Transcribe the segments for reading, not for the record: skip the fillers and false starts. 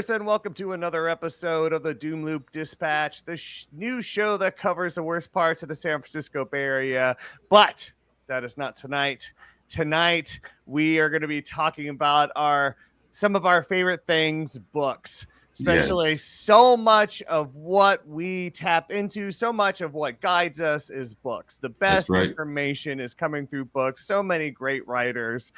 Hollers, and welcome to another episode of the Doomloop Dispatch, the new show that covers the worst parts of the San Francisco Bay Area. But that is not tonight. Tonight, we are going to be talking about some of our favorite things, books. Especially so much of what we tap into, so much of what guides us is books. The best information is coming through books. So many great writers.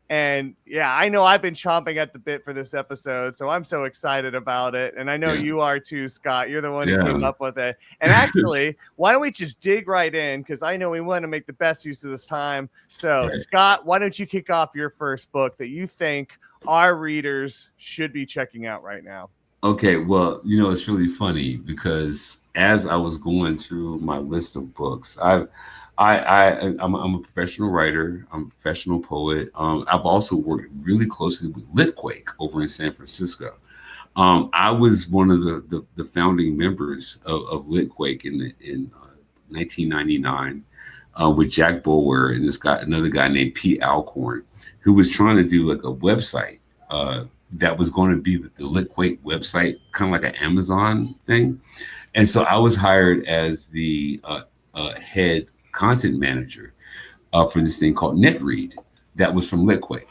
And yeah, I know I've been chomping at the bit for this episode, so I'm so excited about it. And I know you are too, Scott. You're the one who came up with it. And actually, why don't we just dig right in? Because I know we want to make the best use of this time. So, Scott, why don't you kick off your first book that you think our readers should be checking out right now? Okay, well, it's really funny because as I was going through my list of books, I'm a professional writer. I'm a professional poet. I've also worked really closely with Litquake over in San Francisco. I was one of the founding members of Litquake in 1999 with Jack Boulware and another guy named Pete Alcorn, who was trying to do like a website that was going to be the Litquake website, kind of like an Amazon thing. And so I was hired as the head content manager for this thing called NetRead that was from Litquake.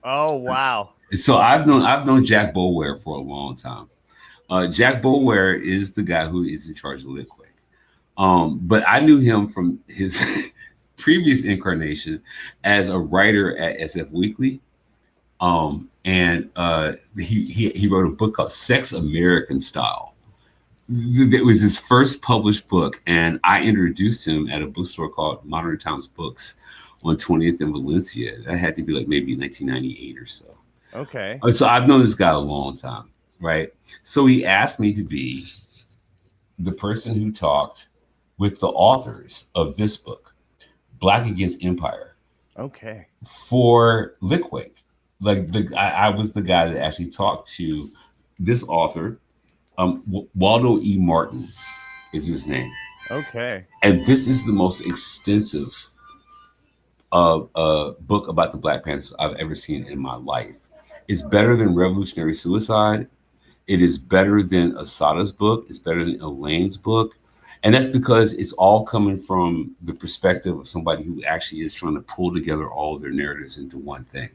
Oh, wow. So I've known Jack Boulware for a long time. Jack Boulware is the guy who is in charge of Litquake. But I knew him from his previous incarnation as a writer at SF Weekly. And he wrote a book called Sex American Style. It was his first published book, and I introduced him at a bookstore called Modern Times Books on 20th and Valencia. That had to be like maybe 1998 or so. Okay. So I've known this guy a long time, right? So he asked me to be the person who talked with the authors of this book, Black Against Empire. Okay. For Litquake. Like I was the guy that actually talked to this author. Waldo E. Martin is his name. Okay. And this is the most extensive book about the Black Panthers I've ever seen in my life. It's better than Revolutionary Suicide. It is better than Asada's book. It's better than Elaine's book. And that's because it's all coming from the perspective of somebody who actually is trying to pull together all of their narratives into one thing.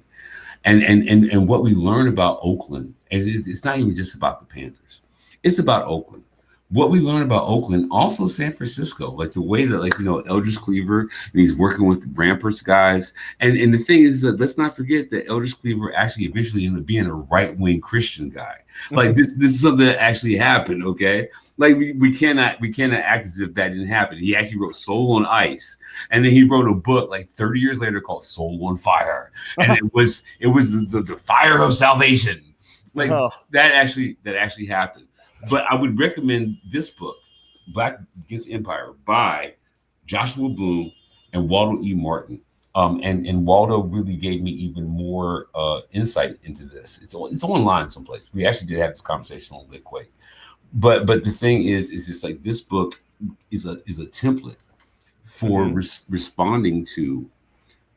And what we learn about Oakland, and it's not even just about the Panthers. It's about Oakland. What we learn about Oakland, also San Francisco, like the way that, Eldridge Cleaver, and he's working with the Ramparts guys. And the thing is that let's not forget that Eldridge Cleaver actually eventually ended up being a right-wing Christian guy. Like this is something that actually happened, okay? Like we cannot act as if that didn't happen. He actually wrote Soul on Ice, and then he wrote a book like 30 years later called Soul on Fire. And it was the fire of salvation. Like that actually happened. But I would recommend this book, Black Against Empire, by Joshua Bloom and Waldo E. Martin. And Waldo really gave me even more insight into this. It's online someplace. We actually did have this conversation on Litquake. But the thing is just like this book is a template for responding to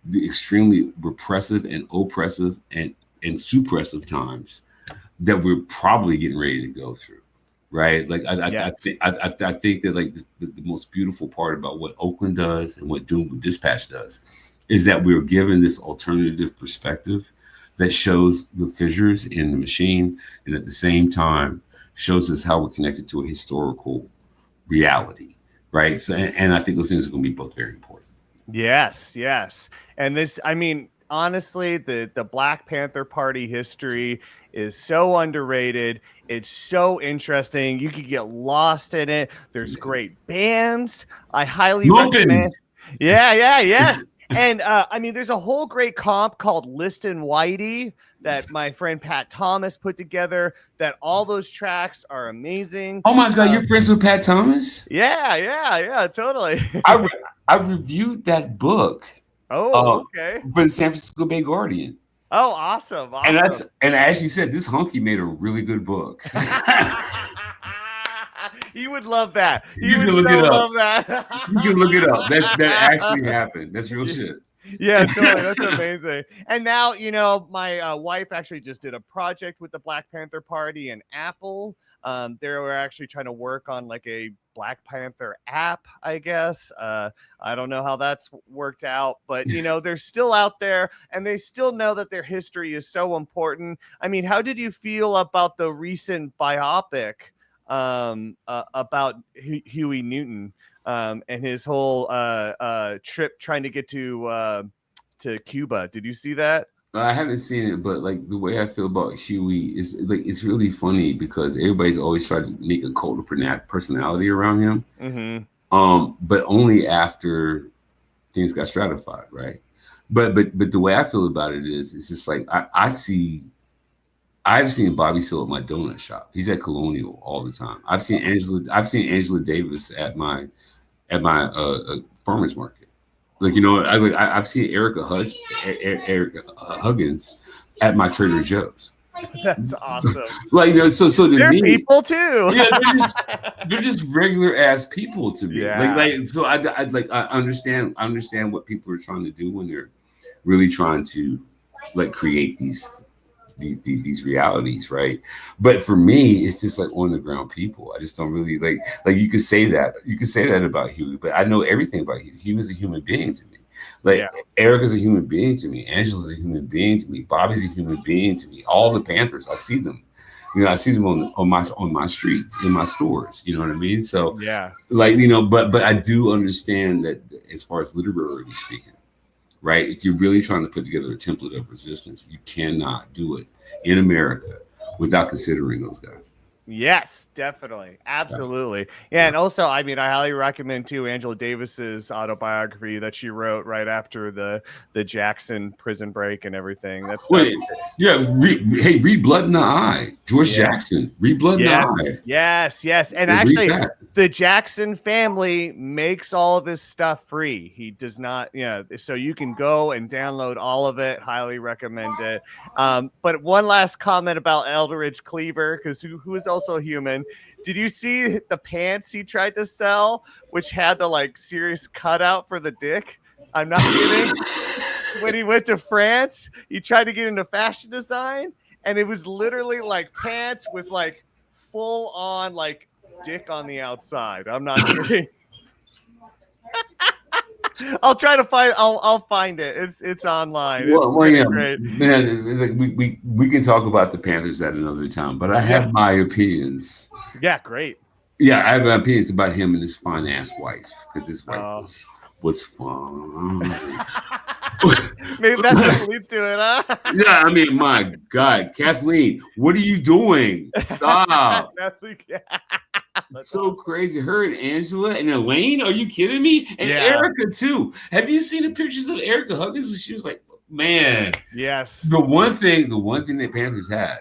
the extremely repressive and oppressive and suppressive times that we're probably getting ready to go through. Right. Like I think that like the most beautiful part about what Oakland does and what Doomloop Dispatch does is that we're given this alternative perspective that shows the fissures in the machine and at the same time shows us how we're connected to a historical reality. Right. So and I think those things are going to be both very important. Yes. And this, I mean, honestly, the Black Panther Party history is so underrated. It's so interesting. You could get lost in it. There's great bands. I highly recommend. Yes. And I mean, there's a whole great comp called List and Whitey that my friend Pat Thomas put together. That all those tracks are amazing. Oh my God, you're friends with Pat Thomas? Yeah, totally. I reviewed that book. Oh, okay. For the San Francisco Bay Guardian. Oh, awesome. And I actually said this hunky made a really good book. You would love that. You can look it up. You can look it up. That actually happened. That's real shit. Yeah, totally. That's amazing. And now, my wife actually just did a project with the Black Panther Party and Apple. They were actually trying to work on like a Black Panther app, I guess. I don't know how that's worked out, but they're still out there and they still know that their history is so important. I mean, how did you feel about the recent biopic about Huey Newton? And his whole trip trying to get to Cuba. Did you see that? I haven't seen it, but like the way I feel about Huey is like it's really funny because everybody's always tried to make a cult of personality around him. Mm-hmm. But only after things got stratified, right? But the way I feel about it is it's just like I've seen Bobby Seale at my donut shop. He's at Colonial all the time. I've seen Angela Davis at my farmers market. Like I've seen Erica Huggins at my Trader Joe's. That's awesome. Like so to they're me, people too. Yeah, they're just regular ass people to me. Yeah. Like so I understand what people are trying to do when they're really trying to like create these realities, right? But for me, it's just like on the ground people. I just don't really like you could say that about Huey, but I know everything about Huey. He was a human being to me. Like Erica's a human being to me, Angela's a human being to me, Bobby's a human being to me. All the Panthers, I see them. I see them on my streets, in my stores. You know what I mean? So yeah, like but I do understand that as far as literally speaking, right? If you're really trying to put together a template of resistance, you cannot do it in America without considering those guys. Yes, definitely. Absolutely. Yeah. And also, I mean, I highly recommend too Angela Davis's autobiography that she wrote right after the Jackson prison break and everything. That's read Blood in the Eye. George Jackson. Read Blood in the Eye. Yes. And actually, the Jackson family makes all of his stuff free. He does not, so you can go and download all of it. Highly recommend it. But one last comment about Eldridge Cleaver, because who is also human. Did you see the pants he tried to sell, which had the like serious cutout for the dick? I'm not kidding. When he went to France, he tried to get into fashion design, and it was literally like pants with like full on like dick on the outside. I'm not kidding. I'll try to find. I'll find it. It's online. It's great. Man, we can talk about the Panthers at another time, but I have my opinions. Yeah, great. Yeah, I have my opinions about him and his fine ass wife because his wife was fun. Maybe that's what leads to it, huh? Yeah, I mean, my God, Kathleen, what are you doing? Stop. It's so crazy. Her and Angela and Elaine, are you kidding me? And Erica too. Have you seen the pictures of Erica Huggins when she was like, man? Yes. The one thing that Panthers had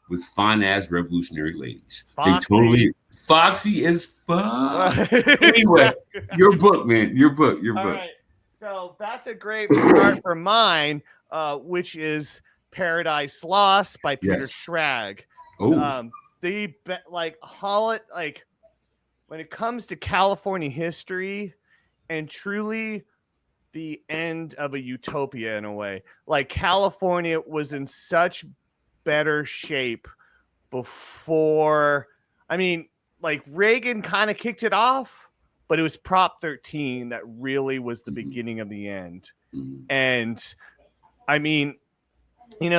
was fine ass revolutionary ladies. Foxy. They totally foxy as fuck. Anyway, your book, man. Your book. All right. So that's a great start for mine, which is Paradise Lost by Peter Schrag. Oh. When it comes to California history and truly the end of a utopia in a way, like California was in such better shape before. I mean, like Reagan kind of kicked it off, but it was Prop 13 that really was the beginning of the end. And I mean,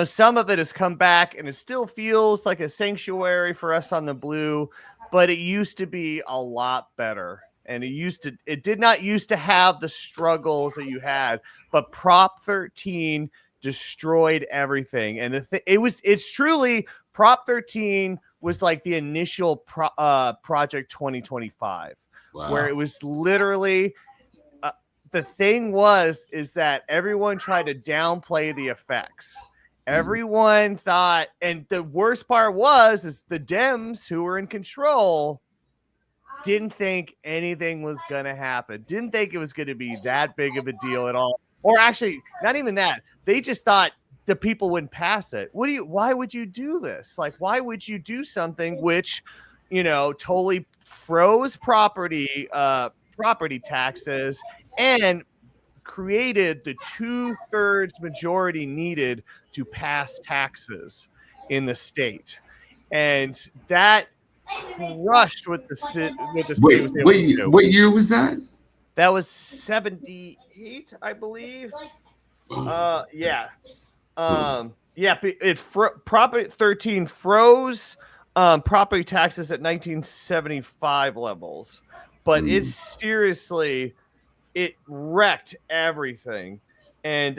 some of it has come back and it still feels like a sanctuary for us on the blue, but it used to be a lot better. And it did not used to have the struggles that you had, but Prop 13 destroyed everything. And it's truly Prop 13 was like the initial Project 2025, where it was literally the thing is that everyone tried to downplay the effects. Everyone thought, and the worst part is the Dems who were in control didn't think anything was going to happen. Didn't think it was going to be that big of a deal at all. Or actually, not even that. They just thought the people wouldn't pass it. Why would you do this? Like, why would you do something which, totally froze property taxes and created the 2/3 majority needed to pass taxes in the state, and that crushed what the state was able to do. What year was that? That was 78, I believe. Yeah. Property 13 froze property taxes at 1975 levels, but it seriously wrecked everything. And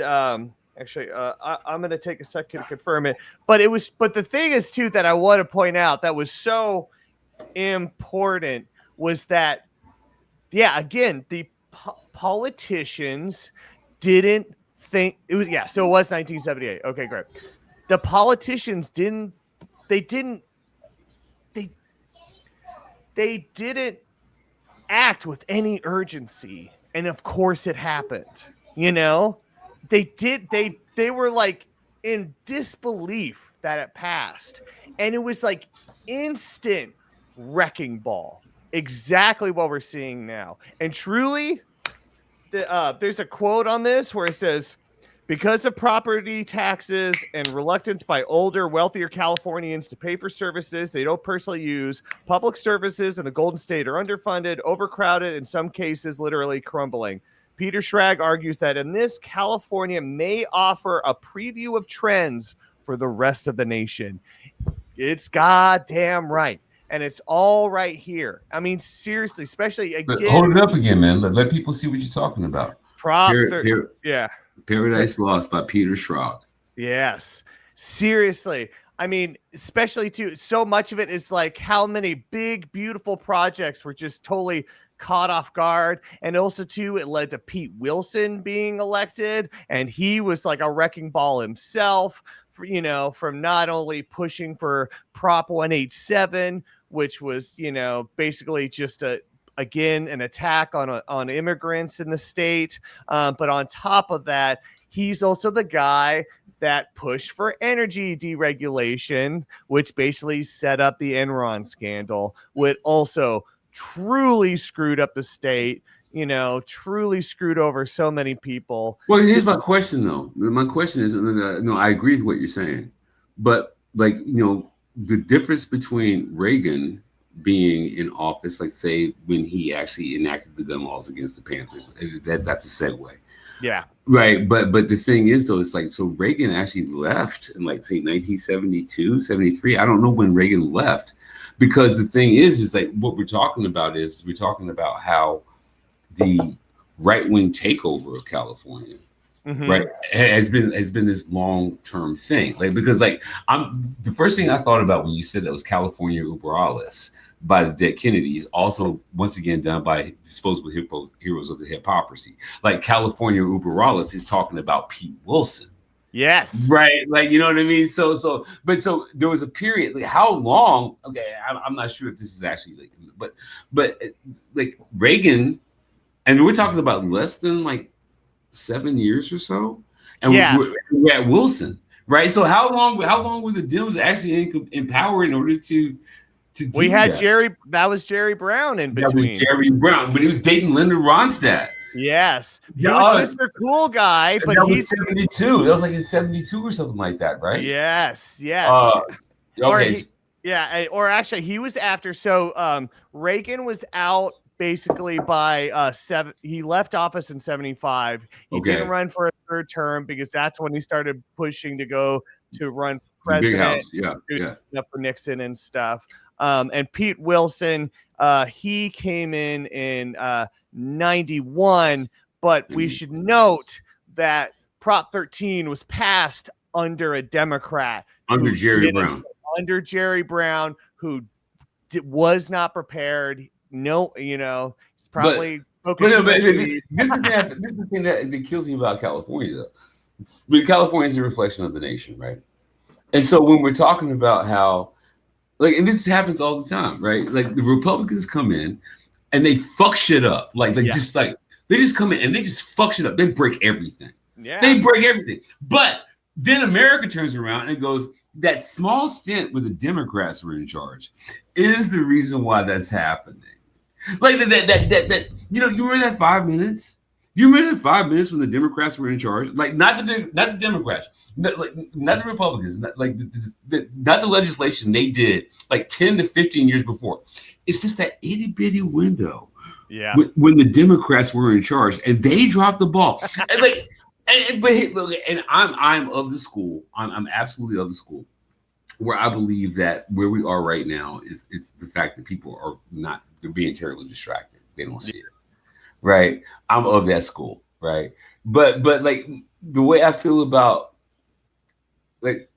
actually, I'm going to take a second to confirm it. But the thing is too that I want to point out that was so important was that, yeah, again, the politicians didn't think it was, yeah, so it was 1978. Okay, great. The politicians didn't act with any urgency, and of course it happened. They were like in disbelief that it passed, and it was like instant wrecking ball, exactly what we're seeing now. And truly, there's a quote on this where it says, because of property taxes and reluctance by older, wealthier Californians to pay for services they don't personally use, public services in the Golden State are underfunded, overcrowded, in some cases literally crumbling. Peter Schrag argues that in this, California may offer a preview of trends for the rest of the nation. It's goddamn right. And it's all right here. I mean, seriously, especially again. Hold it up again, man. Let people see what you're talking about. Yeah. Paradise Lost by Peter Schrag. Yes. Seriously. I mean, especially too, so much of it is like how many big, beautiful projects were just totally caught off guard. And also too, it led to Pete Wilson being elected. And he was like a wrecking ball himself, from not only pushing for Prop 187, which was, basically just an attack on immigrants in the state. But on top of that, he's also the guy that pushed for energy deregulation, which basically set up the Enron scandal, which also truly screwed up the state, truly screwed over so many people. Well, here's my question, though. My question is, no, I agree with what you're saying. But, the difference between Reagan being in office, like, say, when he actually enacted the gun laws against the Panthers, that's a segue. Yeah. Right. But the thing is, though, it's like, so Reagan actually left in, like, say, 1972, 73. I don't know when Reagan left, because the thing is like, what we're talking about how the right-wing takeover of California, right, has been this long-term thing. Like, because like the first thing I thought about when you said that was California Uber Alles by the dead Kennedys, also once again done by disposable heroes of the hypocrisy. Like California Uber Alles is talking about Pete Wilson. Yes. Right. Like, you know what I mean? So there was a period, like how long? Okay. I'm not sure if this is actually like, but like Reagan, and we're talking about less than like 7 years or so. And we're at Wilson, right? So how long were the Dems actually in power in order to we had that? That was Jerry Brown in between. That was Jerry Brown, but he was dating Linda Ronstadt. Yes. He was Mr. Cool Guy, but he's 72. That was like in 72 or something like that, right? Yes. Okay. Or actually he was after. So Reagan was out basically by he left office in 75. He didn't run for a third term because that's when he started pushing to go to run for president. Big house. Yeah. For Nixon and stuff. And Pete Wilson, he came in 91, but we should note that Prop 13 was passed under a Democrat. Under Jerry Brown. Who was not prepared. No, it's probably... This is the thing that kills me about California, though. But California is a reflection of the nation, right? And so when we're talking about how, like, and this happens all the time, right? Like the Republicans come in and they fuck shit up. They just come in and they just fuck shit up. They break everything. Yeah. They break everything. But then America turns around and goes, that small stint where the Democrats were in charge is the reason why that's happening. Like that, you remember that 5 minutes? You remember the 5 minutes when the Democrats were in charge? Like not the Democrats, not the Republicans, not the legislation they did like 10 to 15 years before. It's just that itty bitty window Yeah. when the Democrats were in charge and they dropped the ball. And like, and I'm of the school. I'm absolutely of the school where I believe that where we are right now is the fact that people are not, they're being terribly distracted. They don't see it. Right. I'm of that school. Right. But like the way I feel about like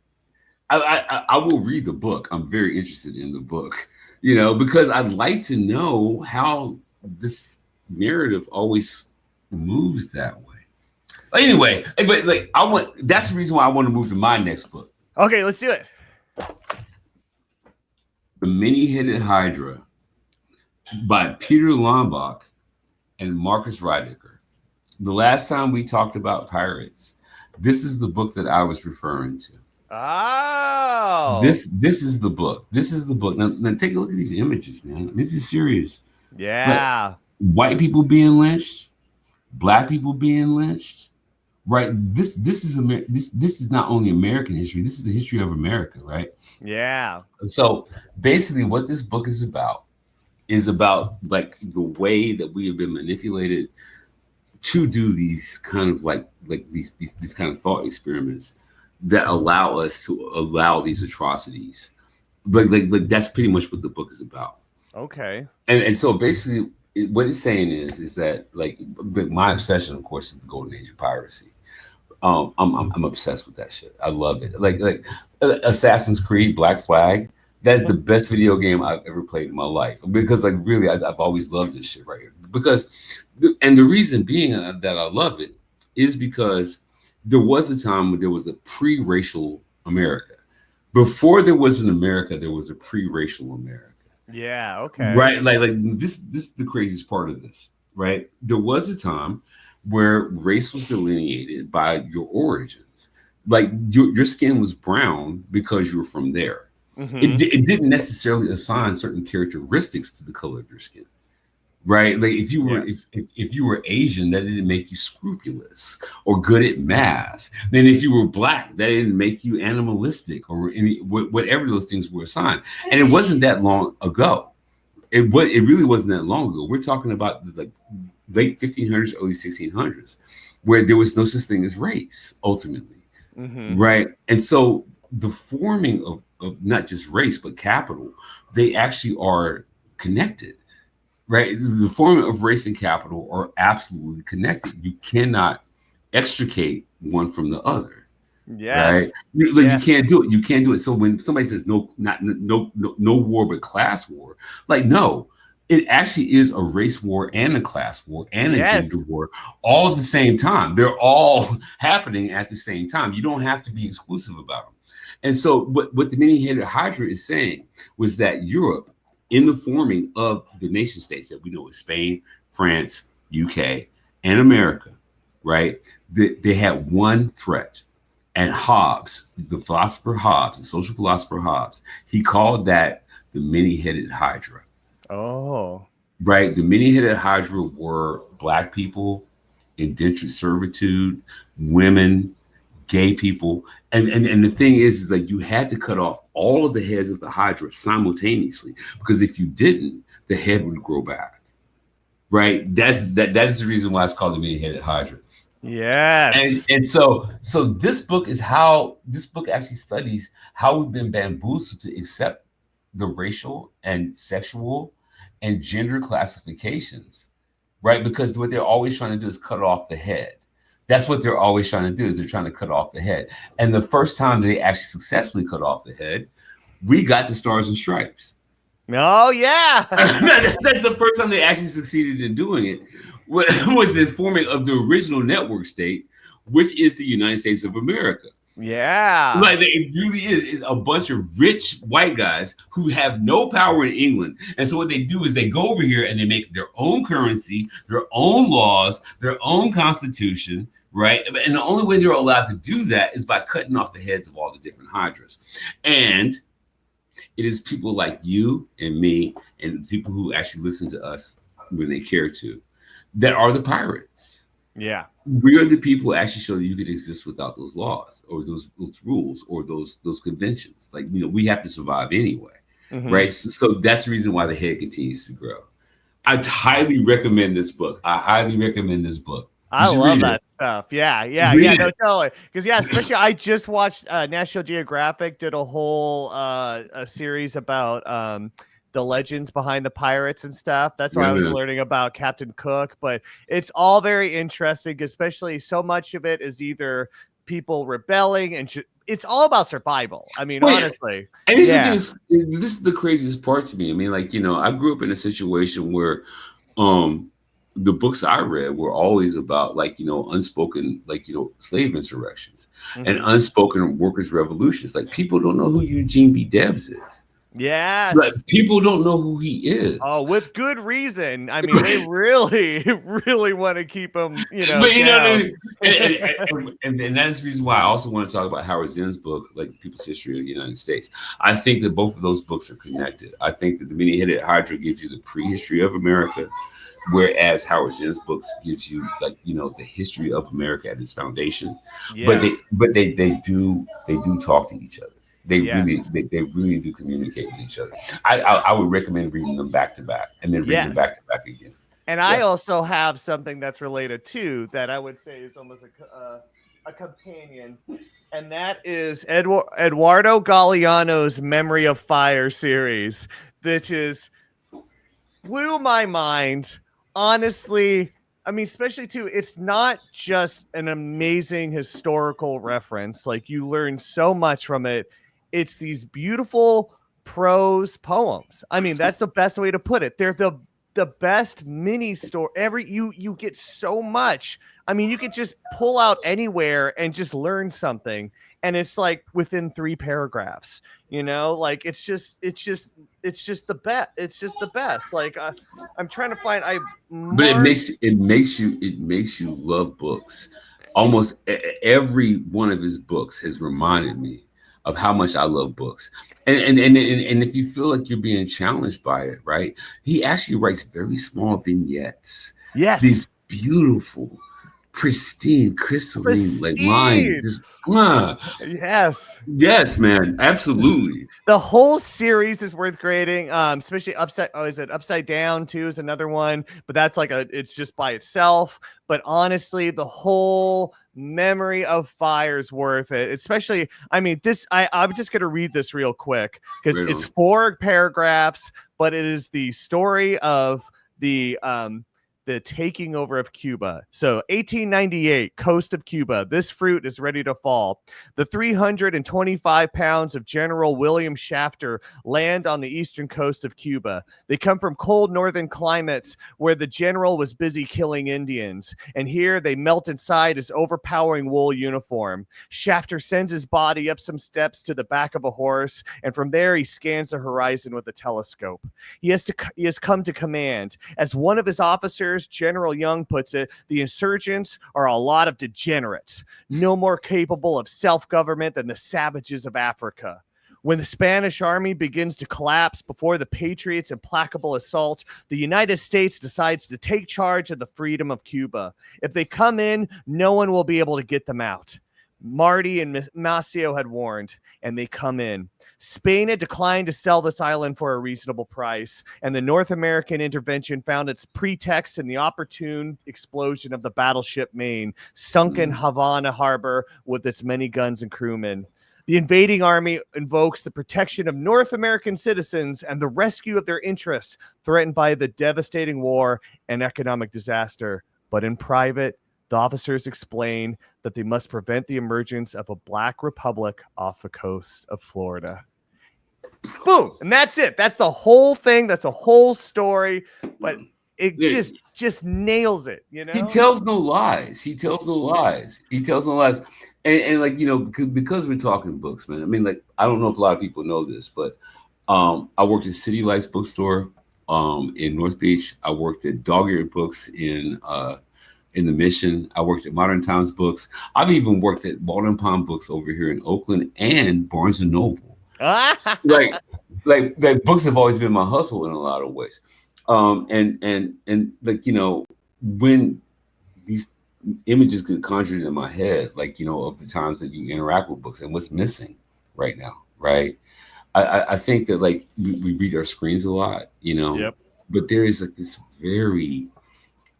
I will read the book. I'm very interested in the book, because I'd like to know how this narrative always moves that way. Anyway, but like that's the reason why I want to move to my next book. Okay, let's do it. The Many-Headed Hydra by Peter Lombach and Marcus Reidecker. The last time we talked about pirates, this is the book that I was referring to. Oh, this is the book. This is the book. Now take a look at these images, man. This is serious. Yeah. Like, white people being lynched, black people being lynched. Right. This is this is not only American history. This is the history of America. Right. Yeah. So basically, what this book is about like the way that we have been manipulated to do these kind of like these kind of thought experiments that allow us to allow these atrocities. But like that's pretty much what the book is about. Okay. And so basically, what it's saying is that like my obsession, of course, is the golden age of piracy. I'm obsessed with that shit. I love it. Like Assassin's Creed, Black Flag. That's the best video game I've ever played in my life. Because like really, I've always loved this shit right here. Because and the reason being that I love it is because there was a time when there was a pre-racial America. Before there was an America, there was a pre-racial America. Yeah. Okay. Right. Like this is the craziest part of this. Right. There was a time where race was delineated by your origins. Like your skin was brown because you were from there. Mm-hmm. It didn't necessarily assign certain characteristics to the color of your skin. Right. Like if you were if you were Asian, that didn't make you scrupulous or good at math. Then if you were black, that didn't make you animalistic or whatever those things were assigned. And it wasn't that long ago. It really wasn't that long ago. We're talking about like late 1500s, early 1600s, where there was no such thing as race ultimately. Mm-hmm. Right. And so the forming of not just race, but capital, they actually are connected. Right. The forming of race and capital are absolutely connected. You cannot extricate one from the other. Yes. Right. Like you can't do it. You can't do it. So when somebody says no war but class war, like no, it actually is a race war and a class war and a gender war all at the same time. They're all happening at the same time. You don't have to be exclusive about them. And so what the Many-Headed Hydra is saying was that Europe, in the forming of the nation states that we know as Spain, France, UK, and America, right? They had one threat. And Hobbes, the philosopher Hobbes, the social philosopher Hobbes, he called that the Many-Headed Hydra. Oh. Right? The Many-Headed Hydra were black people, indentured servitude, women, gay people. And the thing is like you had to cut off all of the heads of the Hydra simultaneously, because if you didn't, the head would grow back. Right? That is the reason why it's called the Many-Headed Hydra. Yes. And so this book actually studies how we've been bamboozled to accept the racial and sexual and gender classifications, right? Because what they're always trying to do is cut off the head. That's what they're always trying to do, is they're trying to cut off the head. And the first time they actually successfully cut off the head, we got the Stars and Stripes. Oh, yeah. That's the first time they actually succeeded in doing it, was the forming of the original network state, which is the United States of America. Yeah. Like it really is a bunch of rich white guys who have no power in England. And so what they do is they go over here and they make their own currency, their own laws, their own constitution, right? And the only way they're allowed to do that is by cutting off the heads of all the different hydras. And it is people like you and me and people who actually listen to us when they care to, that are the pirates. Yeah. We are the people who actually show that you can exist without those laws or those rules or those conventions. Like, we have to survive anyway, Hmm. right? So that's the reason why the head continues to grow. I highly recommend this book. I highly recommend this book. You I should love read it. that stuff. Yeah, yeah, yeah. Read No, it. totally. Because yeah, especially I just watched National Geographic did a whole a series about the legends behind the pirates and stuff. That's why Yeah, I was man. learning about Captain Cook. But it's all very interesting, especially so much of it is either people rebelling and it's all about survival. I mean, Wait, honestly, and this yeah, is this is the craziest part to me. I mean, like, I grew up in a situation where um the books I read were always about, like, unspoken, like, slave insurrections and hmm, unspoken workers' revolutions. Like, people don't know who Eugene B. Debs is. Like, yes. people don't know who he Oh, is. with good reason. I mean, they really, really want to keep him, But down. and that is the reason why I also want to talk about Howard Zinn's book, like People's History of the United States. I think that both of those books are connected. I think that the Many-Headed Hydra gives you the prehistory of America, whereas Howard Zinn's books gives you, like, the history of America at its foundation. But they Yes. but they do talk to each other. They really Yes. they really do communicate with each other. I would recommend reading them back to back and then reading them Yes. back to back again. And I Yeah. also have something that's related to that I would say is almost a companion, and that is Eduardo Galeano's Memory of Fire series, which is blew my mind. Honestly, I mean, especially too, it's not just an amazing historical reference. Like you learn so much from it. It's these beautiful prose poems. I mean, that's the best way to put it. They're the best mini story. You get so much. I mean, you could just pull out anywhere and just learn something, and it's like within 3 paragraphs. Like it's just the best. It's just the best. Like I'm trying to find. I But it marked. makes you love books. Almost every one of his books has reminded me of how much I love books. And if you feel like you're being challenged by it, right? He actually writes very small vignettes. Yes, These beautiful, pristine, crystalline, like, lines. pristine. Just Yes, yes, man, absolutely. the whole series is worth grading. Especially upside. Oh, is it Upside Down too? Is another one, but that's like it's just by itself. But honestly, the whole Memory of Fire is worth it. Especially, I mean, this. I'm just gonna read this real quick because Right it's on. 4 paragraphs, but it is the story of the taking over of Cuba. So 1898, coast of Cuba. This fruit is ready to fall. The 325 pounds of General William Shafter land on the eastern coast of Cuba. They come from cold northern climates where the general was busy killing Indians, and here they melt inside his overpowering wool uniform. Shafter sends his body up some steps to the back of a horse, and from there he scans the horizon with a telescope. He has come to command. As one of his officers, General Young, puts it, the insurgents are a lot of degenerates, no more capable of self-government than the savages of Africa. When the Spanish army begins to collapse before the Patriots' implacable assault, the United States decides to take charge of the freedom of Cuba. If they come in, no one will be able to get them out. Marty and Maceo had warned, and they come in. Spain had declined to sell this island for a reasonable price, and the North American intervention found its pretext in the opportune explosion of the battleship Maine, sunk in Havana harbor with its many guns and crewmen. The invading army invokes the protection of North American citizens and the rescue of their interests threatened by the devastating war and economic disaster. But in private, the officers explain that they must prevent the emergence of a black republic off the coast of Florida. Boom, and that's it. That's the whole thing. That's the whole story. But it Yeah, just nails it. he tells no lies. He tells no lies. He tells no lies. And like, because we're talking books, man. I mean, like, I don't know if a lot of people know this, but I worked at City Lights bookstore in North Beach. I worked at Dog Eared Books in the Mission. I worked at Modern Times Books. I've even worked at Walden Pond Books over here in Oakland and Barnes and Noble. Like, like books have always been my hustle in a lot of ways. And like, when these images get conjured in my head, like, of the times that you interact with books and what's missing right now, right? I think that, like, we read our screens a lot, Yep. but there is like this very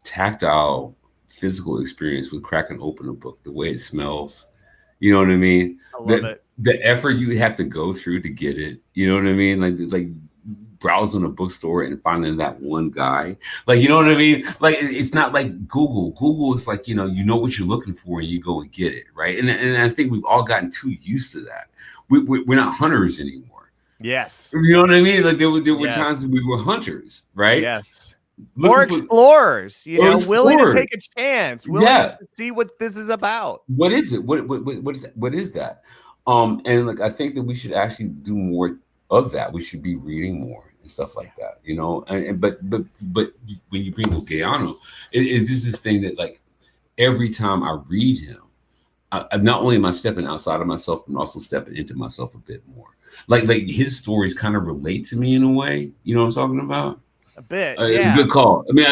tactile, physical experience with cracking open a book, the way it smells. You know what I mean? I love The it. the effort you have to go through to get it. You know what I mean? Like browsing a bookstore and finding that one guy. Like, you know what I mean? Like, it's not like Google. Google is like, you know what you're looking for and you go and get it, right? And I think we've all gotten too used to that. We're not hunters anymore. Yes. You know what I mean? Like, there were times Yes. that we were hunters, right? Yes. Or Looking for explorers, or willing to explorers. take a chance, willing to Yeah. see what this is about. What is it? What is that? And like, I think that we should actually do more of that. We should be reading more and stuff like that, but when you bring up Guyano, it's just this thing that, like, every time I read him, not only am I stepping outside of myself, but also stepping into myself a bit more. Like his stories kind of relate to me in a way. You know what I'm talking about? A bit, yeah. Good call. I mean,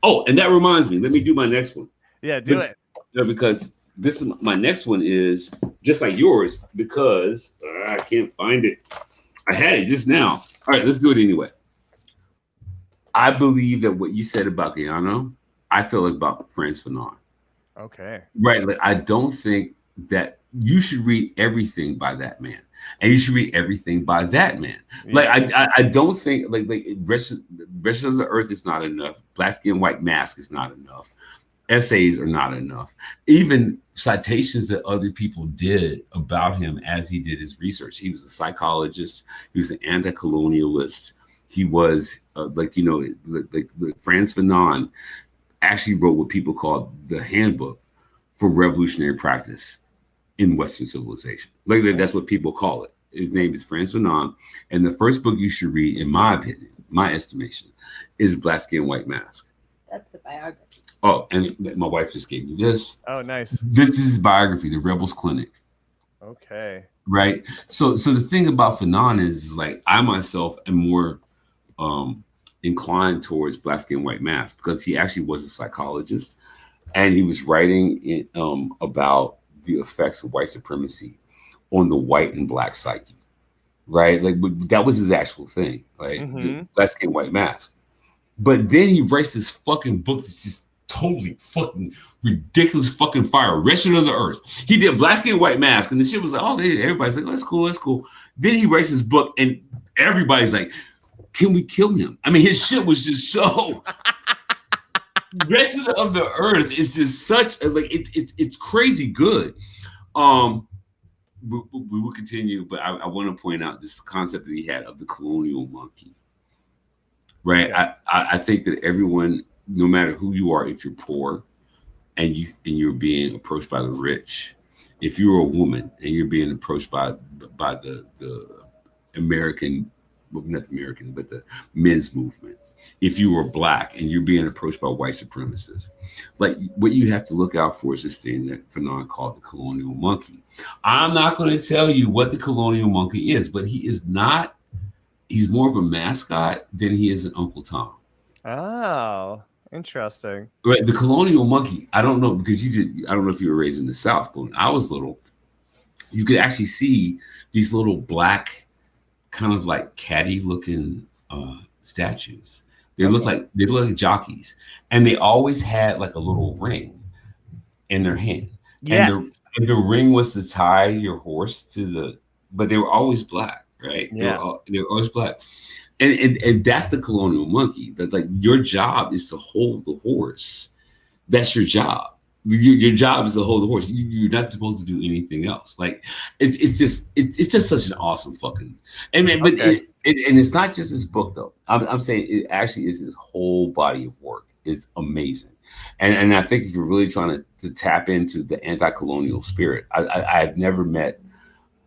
oh, and that reminds me. Let me do my next one. Yeah, do it. Because this is my next one is just like yours, because I can't find it. I had it just now. All right, let's do it anyway. I believe that what you said about Guyano, I feel like about Frantz Fanon. Okay. Right. Like, I don't think that you should read everything by that man, and you should read everything by that man. Yeah. Like, I don't think like rest of the Earth is not enough. Black Skin, White Mask is not enough. Essays are not enough. Even citations that other people did about him as he did his research. He was a psychologist. He was an anti-colonialist. He was like Frantz Fanon actually wrote what people call the handbook for revolutionary practice in Western civilization. Like, that's what people call it. His name is Frantz Fanon. And the first book you should read, in my opinion, my estimation, is Black Skin, White Mask. That's the biography. Oh, and my wife just gave me this. Oh, nice. This is his biography, The Rebels Clinic. Okay. Right. So the thing about Fanon is, like, I myself am more inclined towards Black Skin, White Mask, because he actually was a psychologist, and he was writing about the effects of white supremacy on the white and black psyche. Right. Like, that was his actual thing. Like, Black Skin, White Mask. But then he writes this fucking book that's just totally fucking ridiculous fucking fire. Wretched of the Earth. He did Black Skin, White Mask, and the shit was like, oh, everybody's like, oh, that's cool. Then he writes his book, and everybody's like, can we kill him? I mean, his shit was just so. Wretched of the Earth is just such like it's crazy good. We will continue, but I want to point out this concept that he had of the colonial monkey. Right. Yeah. I think that everyone, no matter who you are, if you're poor and you're being approached by the rich, if you're a woman and you're being approached by the American, well, not the American, but the men's movement, if you were black and you're being approached by white supremacists, like, what you have to look out for is this thing that Fanon called the colonial monkey. I'm not going to tell you what the colonial monkey is, but he is not. He's more of a mascot than he is an Uncle Tom. Oh, interesting. Right. The colonial monkey, I don't know, because I don't know if you were raised in the South, but when I was little, you could actually see these little black, kind of like caddy looking statues. They look like jockeys, and they always had like a little ring in their hand. Yes. And the ring was to tie your horse to but they were always black. Right. Yeah. They're always black. And that's the colonial monkey. That, like, your job is to hold the horse. That's your job. Your job is to hold the horse. You're not supposed to do anything else. Like, it's just such an awesome fucking. And it's not just this book though. I'm saying it actually is his whole body of work. It's amazing. And I think if you're really trying to tap into the anti-colonial spirit, I've never met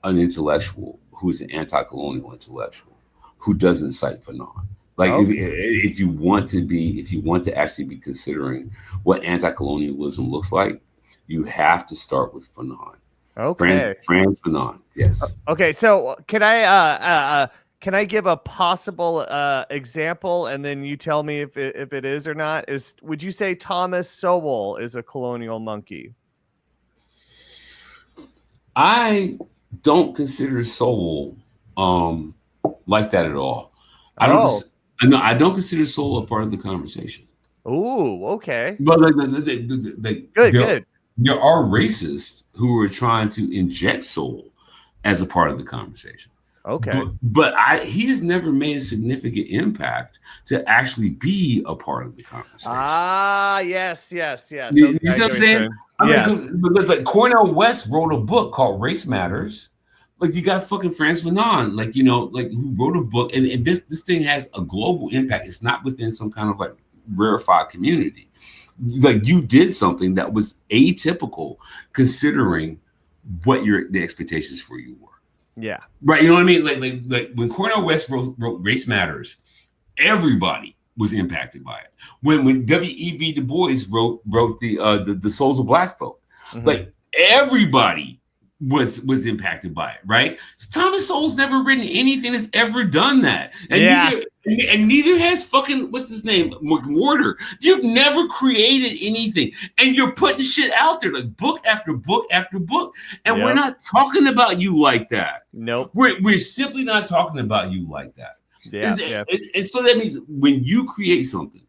an intellectual who is an anti-colonial intellectual who doesn't cite Fanon. Like, if you want to actually be considering what anti-colonialism looks like, you have to start with Fanon. Okay. Frantz Fanon. Yes. Okay. So can I can I give a possible example, and then you tell me if it is or not? Would you say Thomas Sowell is a colonial monkey? I don't consider soul like that at all. I don't. Oh, No, I don't consider soul a part of the conversation. ooh, okay, But good, there, good. there are racists who are trying to inject soul as a part of the conversation. Okay. But he has never made a significant impact to actually be a part of the conversation. Ah, yes. You, Okay, you see what I'm saying? I mean, because like Cornel West wrote a book called Race Matters. Like you got fucking Frantz Fanon, like like who wrote a book, and this thing has a global impact. It's not within some kind of like rarefied community. Like you did something that was atypical considering what the expectations for you were. Yeah. Right, you know what I mean? Like when Cornel West wrote Race Matters, everybody was impacted by it. When W.E.B. Du Bois wrote the Souls of Black Folk, like everybody was impacted by it, right? Thomas Sowell's never written anything that's ever done that, and neither has fucking what's his name, McWhorter. You've never created anything, and you're putting shit out there like book after book after book, and we're not talking about you like that. Nope. We're simply not talking about you like that. Yeah. And so that means when you create something,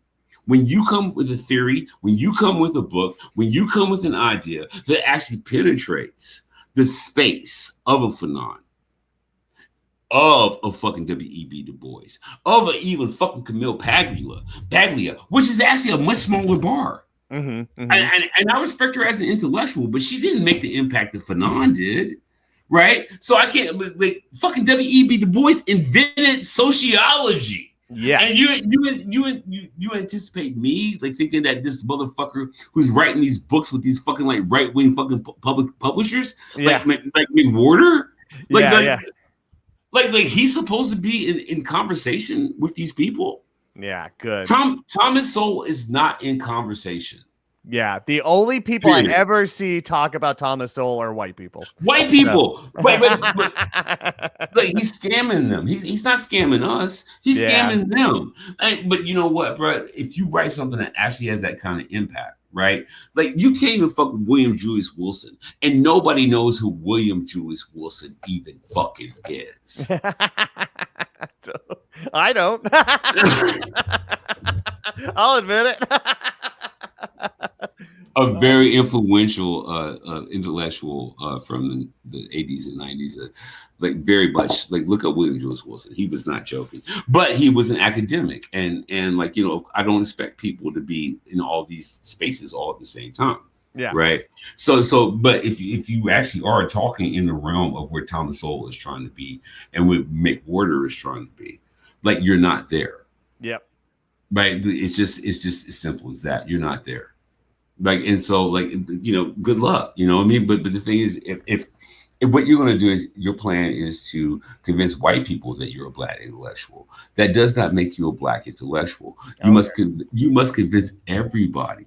when you come with a theory, when you come with a book, when you come with an idea that actually penetrates the space of a Fanon, of a fucking W.E.B. Du Bois, of a even fucking Camille Paglia, which is actually a much smaller bar. And I respect her as an intellectual, but she didn't make the impact that Fanon did. Right? So I can't like fucking W.E.B. Du Bois invented sociology. Yes. And you anticipate me like thinking that this motherfucker who's writing these books with these fucking like right-wing fucking public publishers, like McWhorter, like he's supposed to be in conversation with these people. Yeah, good. Thomas Sowell is not in conversation. Yeah, the only people I ever see talk about Thomas Sowell are white people. White people, right? But like he's scamming them. He's not scamming us. He's scamming them. But you know what, bro? If you write something that actually has that kind of impact, right? Like you can't even fuck with William Julius Wilson, and nobody knows who William Julius Wilson even fucking is. I don't. I'll admit it. A very influential intellectual from the 80s and 90s, like very much like look at William Julius Wilson. He was not joking, but he was an academic, and like I don't expect people to be in all these spaces all at the same time. Yeah. Right. So, but if you actually are talking in the realm of where Thomas Sowell is trying to be and what McWhorter is trying to be, like you're not there. Yep. Right. It's just as simple as that. You're not there. Like, and so like, good luck, what I mean? But the thing is, if what you're going to do is your plan is to convince white people that you're a black intellectual, that does not make you a black intellectual. You must convince everybody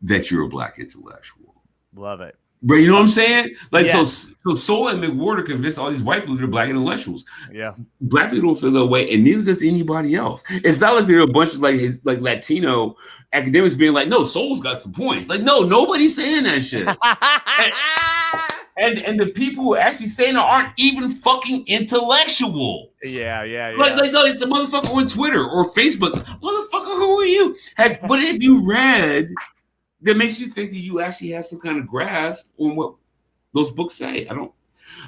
that you're a black intellectual. Love it. But you know what I'm saying? Like, so Sowell and McWhorter convince all these white people that are black intellectuals. Yeah. Black people don't feel that way, and neither does anybody else. It's not like there are a bunch of like Latino academics being like, no, Sowell's got some points. Like, no, nobody's saying that shit. and the people who are actually saying it aren't even fucking intellectual. Yeah. Like no, it's a motherfucker on Twitter or Facebook. Motherfucker, who are you? What have you read that makes you think that you actually have some kind of grasp on what those books say?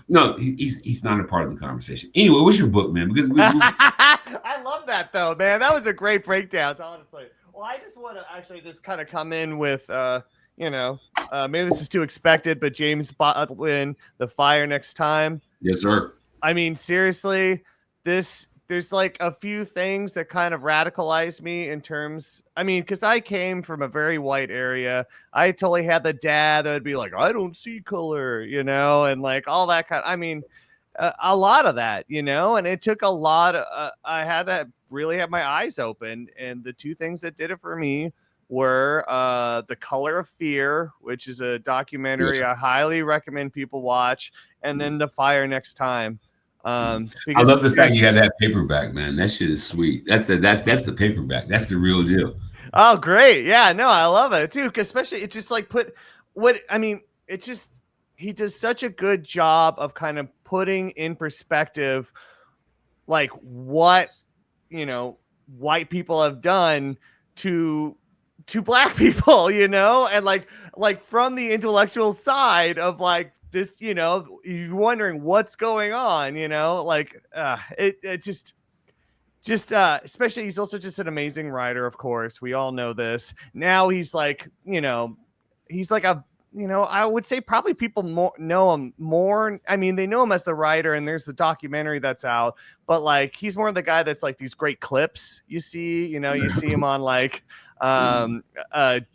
No, he's not a part of the conversation. Anyway, what's your book, man? Because I love that though, man. That was a great breakdown, honestly. Well, I just want to actually just kind of come in with, maybe this is too expected, but James Baldwin, The Fire Next Time. Yes, sir. I mean, seriously, there's like a few things that kind of radicalized me in terms, because I came from a very white area. I totally had the dad that would be like, I don't see color, and like all that a lot of that, and it took a lot of, I had to really have my eyes open. And the two things that did it for me were The Color of Fear, which is a documentary I highly recommend people watch, and then The Fire Next Time. I Because love the fact you have that paperback, man. That shit is sweet. That's the paperback. That's the real deal. oh, great. Yeah, no, I love it too. Cause especially it's just like it just, he does such a good job of kind of putting in perspective, like what, white people have done to, black people, and like from the intellectual side of like this, you're wondering what's going on, it just especially he's also just an amazing writer, of course. We all know this. Now he's like, he's like a, I would say probably people know him more. I mean, they know him as the writer, and there's the documentary that's out, but like he's more the guy that's like these great clips you see, you see him on like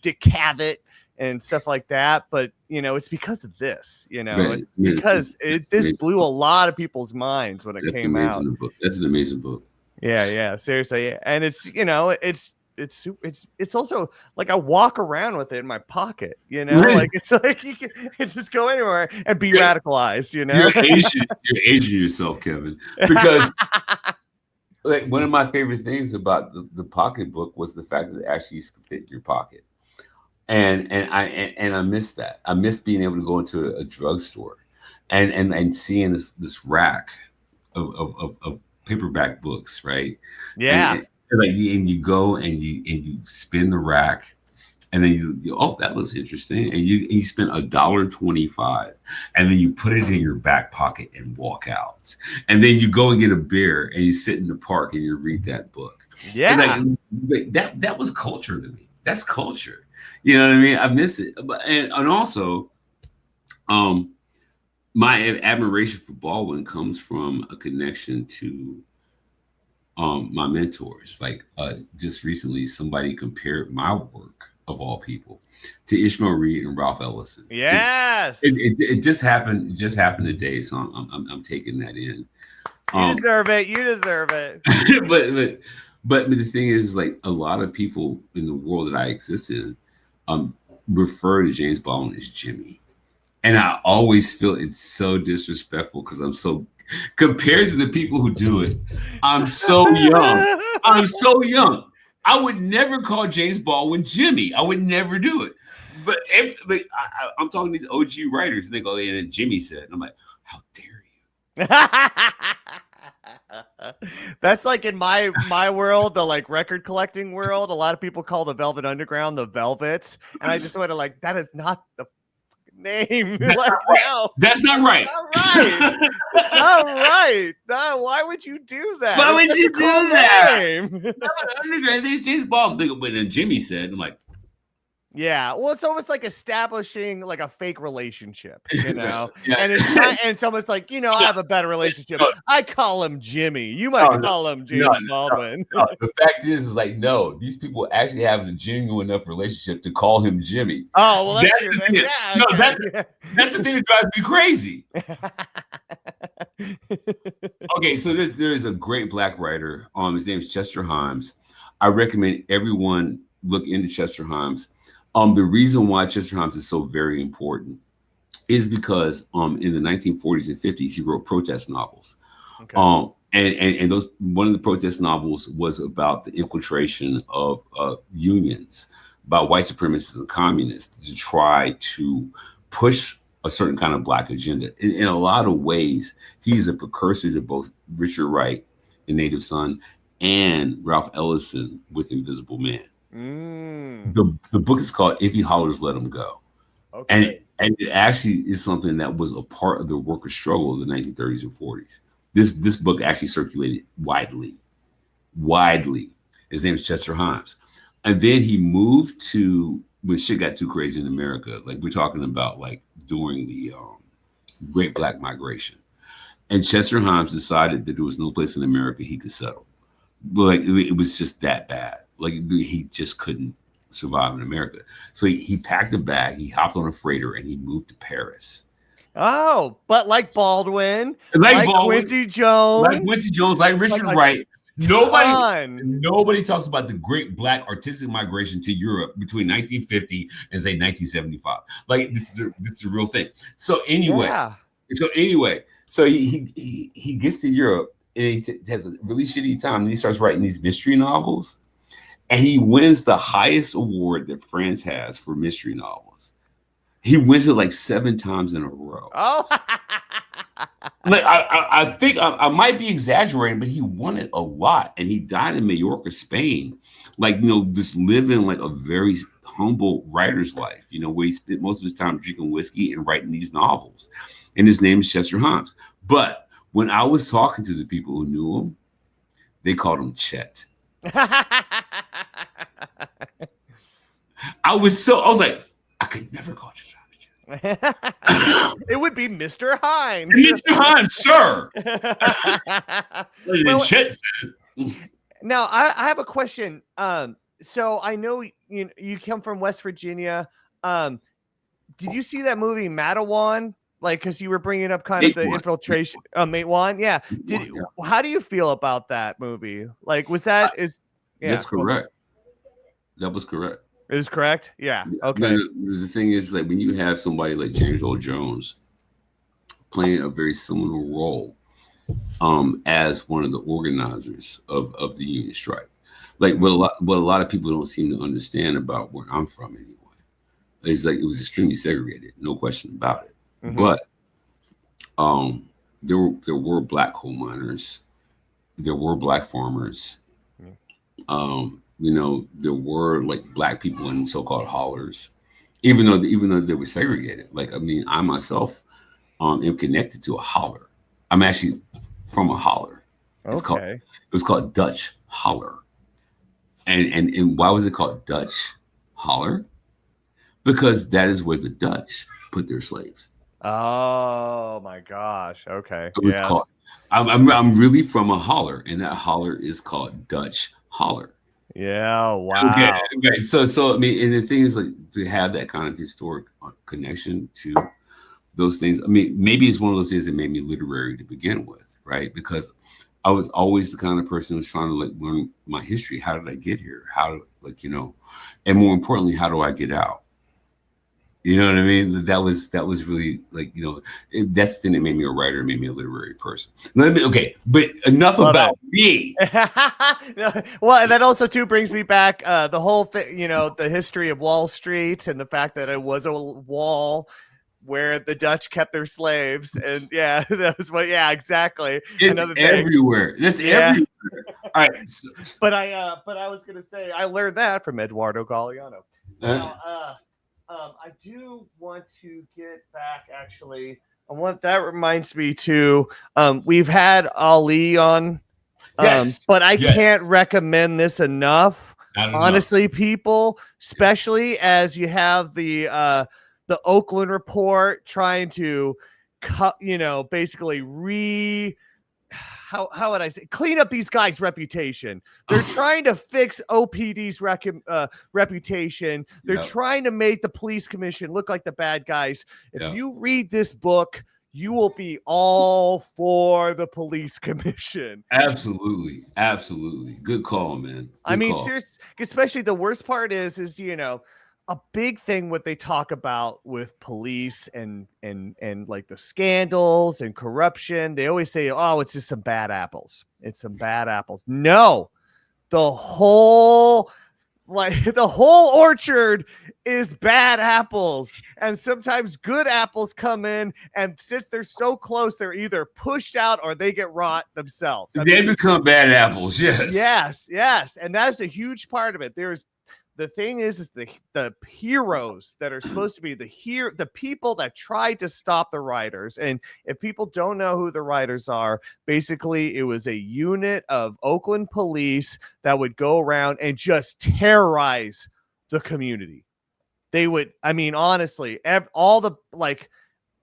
Dick Cavett and stuff like that. But it's because of this, Right. because It's this amazing blew a book. lot of people's minds when it That's came out. amazing book. That's an amazing book. Yeah, seriously. And it's, it's also like I walk around with it in my pocket, like it's like you can just go anywhere and be radicalized, You're aging yourself, Kevin. Because like one of my favorite things about the pocketbook was the fact that it actually used to fit in your pocket. And I miss that. I miss being able to go into a drugstore and seeing this rack of paperback books, right? Yeah. And you go and you spin the rack, and then oh, that was interesting, and you spend $1.25, and then you put it in your back pocket and walk out, and then you go and get a beer and you sit in the park and you read that book. Yeah. Like, that was culture to me. That's culture. You know what I mean? I miss it, and also, my admiration for Baldwin comes from a connection to my mentors. Like just recently, somebody compared my work, of all people, to Ishmael Reed and Ralph Ellison. Yes. It just happened. It just happened today, so I'm taking that in. You deserve it. You deserve it. but the thing is, like a lot of people in the world that I exist in, refer to James Baldwin as Jimmy. And I always feel it's so disrespectful because I'm so, compared to the people who do it, I'm so young. I'm so young. I would never call James Baldwin Jimmy. I would never do it. But I'm talking to these OG writers, and they go, and then Jimmy said, and I'm like, how dare you? That's like in my world, the like record collecting world. A lot of people call the Velvet Underground the Velvets, and I just went to like, that is not the name. That's like, not right. no, that's not right. That's not right. No, why would you do that? Why would you do that? Name. Underground, it's James Baldwin. But then Jimmy said, I'm like, yeah, well, it's almost like establishing like a fake relationship, Yeah. and it's almost like, I have a better relationship. I call him Jimmy. You might call him James Baldwin. No. The fact is like, no, these people actually have a genuine enough relationship to call him Jimmy. Oh, well, that's the thing. Yeah, no, okay. that's the thing that drives me crazy. Okay, so there's a great black writer. His name is Chester Himes. I recommend everyone look into Chester Himes. The reason why Chester Himes is so very important is because in the 1940s and 50s he wrote protest novels. Okay. And those, one of the protest novels was about the infiltration of unions by white supremacists and communists to try to push a certain kind of black agenda. In a lot of ways, he's a precursor to both Richard Wright in Native Son and Ralph Ellison with Invisible Man. The book is called If He Hollers, Let Him Go. Okay. And it actually is something that was a part of the workers' struggle of the 1930s and 40s. This book actually circulated widely. His name is Chester Himes. And then he moved to, when shit got too crazy in America, like we're talking about like during the Great Black Migration. And Chester Himes decided that there was no place in America he could settle. But like, it was just that bad. Like he just couldn't survive in America. So he packed a bag, he hopped on a freighter, and he moved to Paris. Oh, but like Baldwin, like Quincy Jones, like Richard Wright. Nobody talks about the great black artistic migration to Europe between 1950 and say 1975. Like this is a real thing. So anyway, So he gets to Europe and has a really shitty time. And he starts writing these mystery novels, and he wins the highest award that France has for mystery novels. He wins it like 7 times in a row. Oh. Like I think I might be exaggerating, but he won it a lot, and he died in Mallorca, Spain. Like, just living like a very humble writer's life. Where he spent most of his time drinking whiskey and writing these novels. And his name is Chester Holmes. But when I was talking to the people who knew him, they called him Chet. I was like, I could never call Chester Holmes. It would be Mr. Hines. Mr. Hines, sir. Well, Chet. Now, I have a question. So I know you come from West Virginia. Did you see that movie Matawan? Like, because you were bringing up kind of the infiltration. Matewan, yeah. How do you feel about that movie? Like, was that That's correct. That was correct. It was correct. Yeah. Okay. The thing is, like, when you have somebody like James Earl Jones playing a very similar role as one of the organizers of the Union strike, like what a lot of people don't seem to understand about where I'm from anyway, is like it was extremely segregated, no question about it. Mm-hmm. But there were black coal miners, there were black farmers. There were like black people in so-called hollers, even though they were segregated. Like, I mean, I myself am connected to a holler. I'm actually from a holler. Okay. It was called Dutch Holler. And why was it called Dutch Holler? Because that is where the Dutch put their slaves. Oh my gosh. Okay. It was called. I'm really from a holler, and that holler is called Dutch Holler. Yeah. Wow. Okay. So I mean, and the thing is, like, to have that kind of historic connection to those things. I mean, maybe it's one of those things that made me literary to begin with, right? Because I was always the kind of person who was trying to like learn my history. How did I get here? And more importantly, how do I get out? You know what I mean? That was really like, that's the thing that made me a writer, made me a literary person. Okay, but enough about me. Well, and that also too brings me back the whole thing, the history of Wall Street and the fact that it was a wall where the Dutch kept their slaves, and yeah, that was exactly. It's everywhere. It's everywhere. All right, but I was gonna say I learned that from Eduardo Galeano. I do want to get back, actually. That reminds me too. We've had Ali on, but I can't recommend this enough. Honestly, people, especially as you have the Oakland report trying to cut, basically how would I say, clean up these guys' reputation. They're trying to fix OPD's reputation. They're trying to make the police commission look like the bad guys. If you read this book, you will be all for the police commission. Absolutely. Good call, man. Seriously, especially the worst part is a big thing what they talk about with police and like the scandals and corruption. They always say, oh, it's just some bad apples. It's some bad apples. No, the whole orchard is bad apples. And sometimes good apples come in, and since they're so close, they're either pushed out or they get rot themselves. They become bad apples. Yes. And that's a huge part of it. The thing is the heroes that are supposed to be the people that tried to stop the rioters. And if people don't know who the rioters are, basically it was a unit of Oakland police that would go around and just terrorize the community. They would, honestly,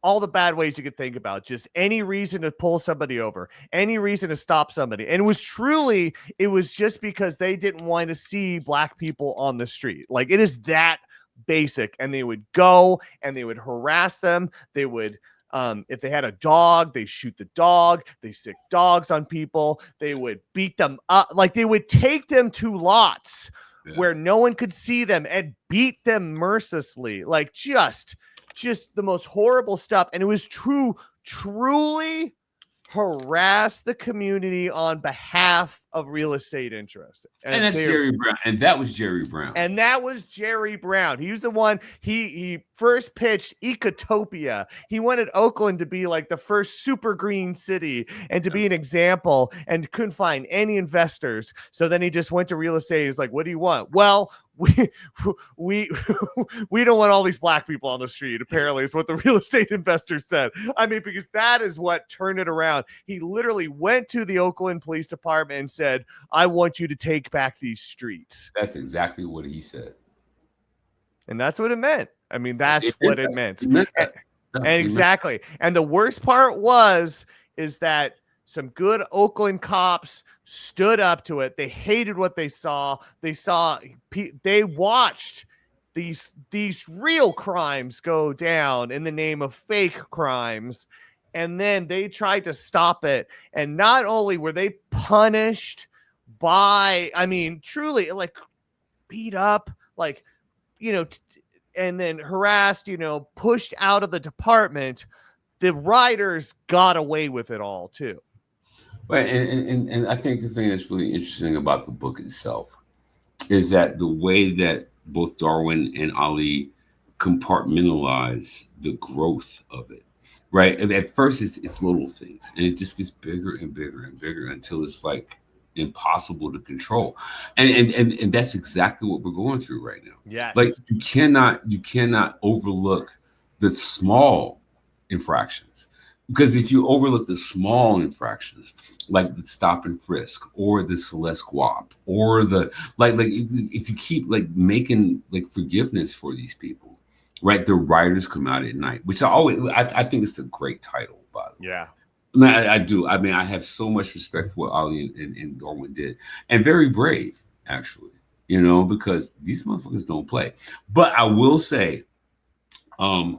all the bad ways you could think about, just any reason to pull somebody over, any reason to stop somebody. And it was just because they didn't want to see black people on the street. Like, it is that basic. And they would go and they would harass them. They would, if they had a dog, they shoot the dog. They sick dogs on people. They would beat them up. Like, they would take them to lots where no one could see them and beat them mercilessly. Like, just the most horrible stuff. And it was true truly harass the community on behalf of real estate interests. And that's Jerry Brown. And that was Jerry Brown. And that was Jerry Brown. He was the one, he first pitched Ecotopia. He wanted Oakland to be like the first super green city and to be an example, and couldn't find any investors. So then he just went to real estate. He's like, what do you want? Well, we don't want all these black people on the street, apparently, is what the real estate investors said. I mean, because that is what turned it around. He literally went to the Oakland Police Department and said, I want you to take back these streets. That's exactly what he said. And that's what it meant. I mean, that's what it meant. And exactly. And the worst part is that some good Oakland cops stood up to it. They hated what they saw. They watched these real crimes go down in the name of fake crimes. And then they tried to stop it. And not only were they punished by, I mean, truly like beat up, like, and then harassed, pushed out of the department, the writers got away with it all too. Right, and I think the thing that's really interesting about the book itself is that the way that both Darwin and Ali compartmentalize the growth of it, right? And at first, it's little things, and it just gets bigger and bigger and bigger until it's like impossible to control, and that's exactly what we're going through right now. Yes, like you cannot overlook the small infractions. Because if you overlook the small infractions, like the stop and frisk or the Celeste Guap or the like if you keep like making like forgiveness for these people, right? The writers come out at night, which I think it's a great title, by the way. Yeah. I do. I mean, I have so much respect for what Ali and Darwin did, and very brave, actually, because these motherfuckers don't play. But I will say, I've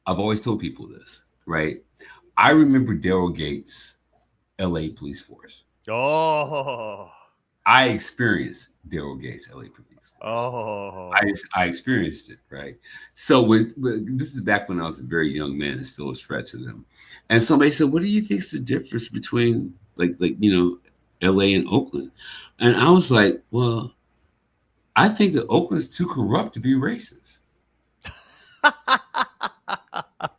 always told people this, right? I remember Daryl Gates' LA police force. Oh, I experienced Daryl Gates' LA police force. Oh, I experienced it, right? So this is back when I was a very young man and still a threat to them. And somebody said, "What do you think is the difference between like LA and Oakland?" And I was like, "Well, I think that Oakland's too corrupt to be racist."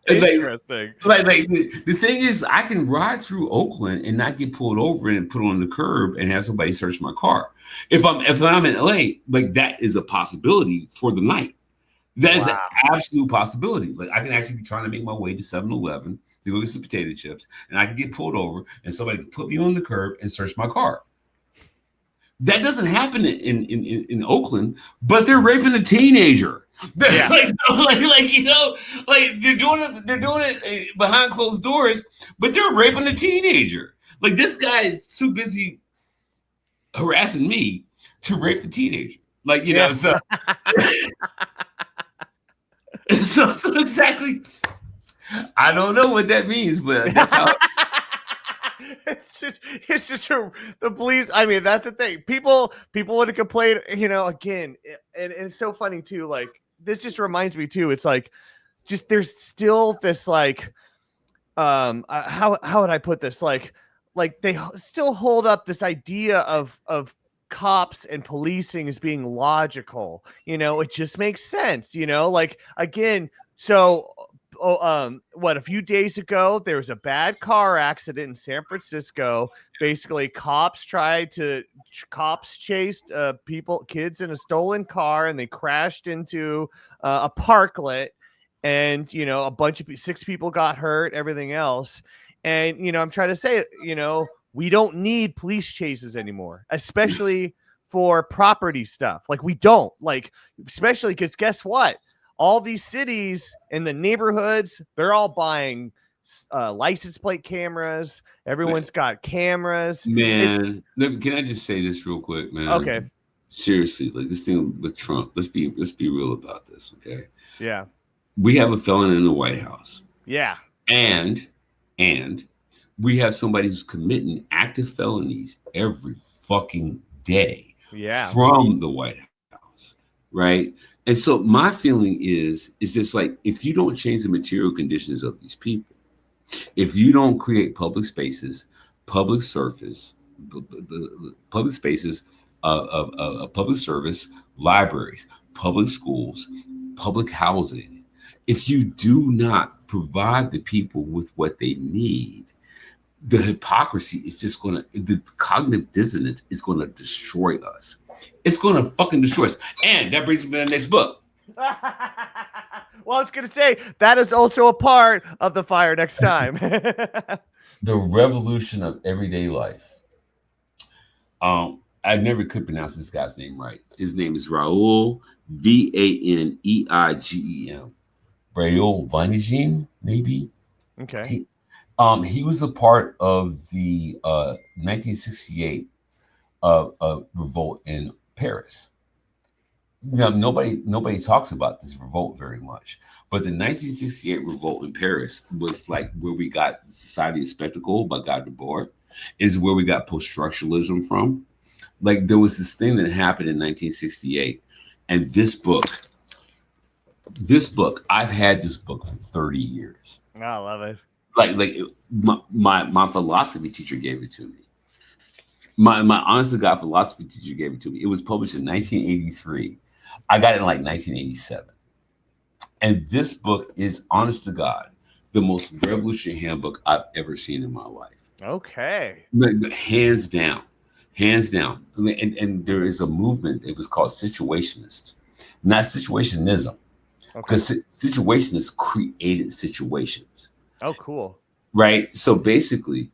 Interesting. Like the thing is, I can ride through Oakland and not get pulled over and put on the curb and have somebody search my car. If I'm in LA, like that is a possibility for the night. That is an absolute possibility. Like I can actually be trying to make my way to 7-Eleven to go get some potato chips, and I can get pulled over and somebody can put me on the curb and search my car. That doesn't happen in Oakland, but they're raping a teenager. Yeah. Like they're doing it behind closed doors, but they're raping a teenager. Like this guy is too busy harassing me to rape the teenager. Like so so exactly. I don't know what that means, but that's how. It's just the police. I mean, that's the thing. People want to complain. Again, and it's so funny too. Like this just reminds me too. It's like, just there's still this like, how would I put this? Like they still hold up this idea of cops and policing as being logical. It just makes sense. Like again, so. A few days ago, there was a bad car accident in San Francisco. Basically, cops chased kids in a stolen car, and they crashed into a parklet, and a bunch of 6 people got hurt, everything else. And I'm trying to say, we don't need police chases anymore, especially for property stuff. Like we don't, like, especially because guess what? All these cities in the neighborhoods, they're all buying license plate cameras. Everyone's got cameras. Man, can I just say this real quick, man? Okay. Seriously, like this thing with Trump. Let's be real about this, okay? Yeah. We have a felon in the White House. Yeah. And we have somebody who's committing active felonies every fucking day. Yeah. From the White House, right? And so my feeling is just like, if you don't change the material conditions of these people, If you don't create public spaces, public surface, public spaces public service, libraries, public schools, public housing, if you do not provide the people with what they need, the hypocrisy is just going to, the cognitive dissonance is going to destroy us. It's going to fucking destroy us. And that brings me to the next book. Well, I was going to say that is also a part of the fire next time. The Revolution of Everyday Life. I never could pronounce this guy's name right. His name is Raoul Vaneigem. Raoul Vaneigem, maybe. Okay. He was a part of the 1968 revolt in Paris. Now, nobody talks about this revolt very much, but the 1968 revolt in Paris was like where we got Society of Spectacle by Guy Debord, is where we got post-structuralism from. Like there was this thing that happened in 1968, and this book, I've had this book for 30 years. I love it. Like my philosophy teacher gave it to me. My honest to God philosophy teacher gave it to me. It was published in 1983. I got it in like 1987. And this book is, honest to God, the most revolutionary handbook I've ever seen in my life. Okay. Hands down. Hands down. And there is a movement, it was called situationist, not situationism. Because situationists created situations. Oh, cool. Right? So basically,